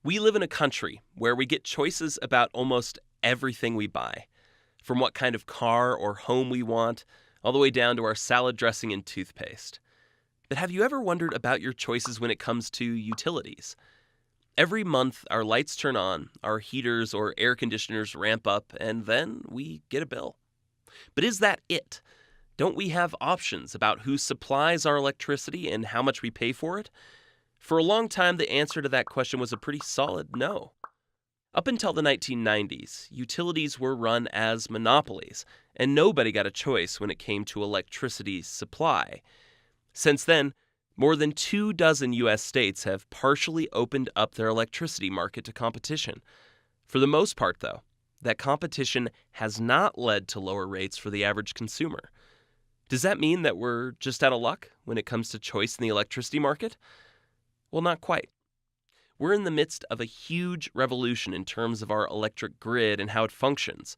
We live in a country where we get choices about almost everything we buy, from what kind of car or home we want, all the way down to our salad dressing and toothpaste. But have you ever wondered about your choices when it comes to utilities? Every month, our lights turn on, our heaters or air conditioners ramp up, and then we get a bill. But is that it? Don't we have options about who supplies our electricity and how much we pay for it? For a long time, the answer to that question was a pretty solid no. Up until the 1990s, utilities were run as monopolies, and nobody got a choice when it came to electricity supply. Since then, more than 24 U.S. states have partially opened up their electricity market to competition. For the most part, though, that competition has not led to lower rates for the average consumer. Does that mean that we're just out of luck when it comes to choice in the electricity market? Well, not quite. We're in the midst of a huge revolution in terms of our electric grid and how it functions.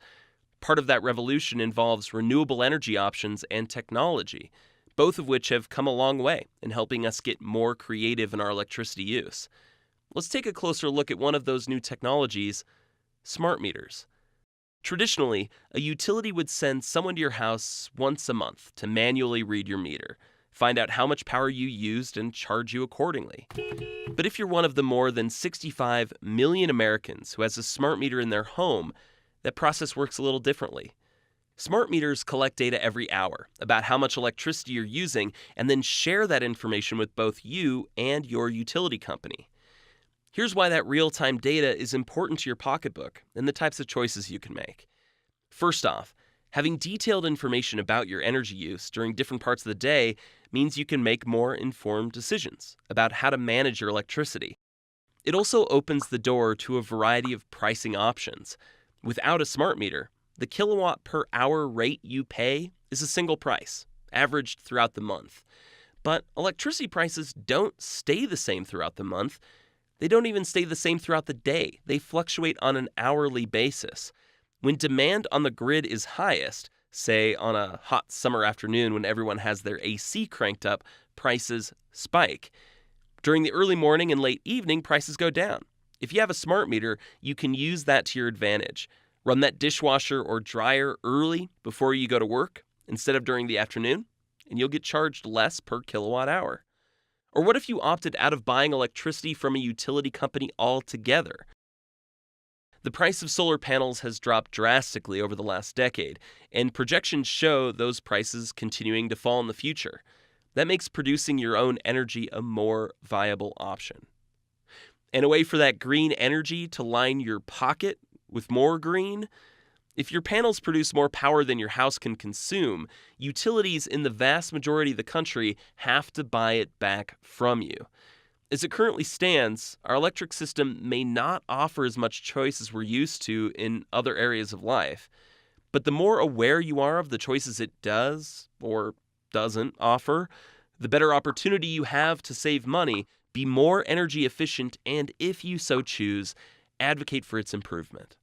Part of that revolution involves renewable energy options and technology, both of which have come a long way in helping us get more creative in our electricity use. Let's take a closer look at one of those new technologies, smart meters. Traditionally, a utility would send someone to your house once a month to manually read your meter, find out how much power you used, and charge you accordingly. But if you're one of the more than 65 million Americans who has a smart meter in their home, that process works a little differently. Smart meters collect data every hour about how much electricity you're using and then share that information with both you and your utility company. Here's why that real-time data is important to your pocketbook and the types of choices you can make. First off, having detailed information about your energy use during different parts of the day means you can make more informed decisions about how to manage your electricity. It also opens the door to a variety of pricing options. Without a smart meter, the kilowatt per hour rate you pay is a single price, averaged throughout the month. But electricity prices don't stay the same throughout the month. They don't even stay the same throughout the day. They fluctuate on an hourly basis. When demand on the grid is highest, say on a hot summer afternoon when everyone has their AC cranked up, prices spike. During the early morning and late evening, prices go down. If you have a smart meter, you can use that to your advantage. Run that dishwasher or dryer early before you go to work instead of during the afternoon, and you'll get charged less per kilowatt hour. Or what if you opted out of buying electricity from a utility company altogether? The price of solar panels has dropped drastically over the last decade, and projections show those prices continuing to fall in the future. That makes producing your own energy a more viable option. And a way for that green energy to line your pocket with more green? If your panels produce more power than your house can consume, utilities in the vast majority of the country have to buy it back from you. As it currently stands, our electric system may not offer as much choice as we're used to in other areas of life. But the more aware you are of the choices it does or doesn't offer, the better opportunity you have to save money, be more energy efficient, and if you so choose, advocate for its improvement.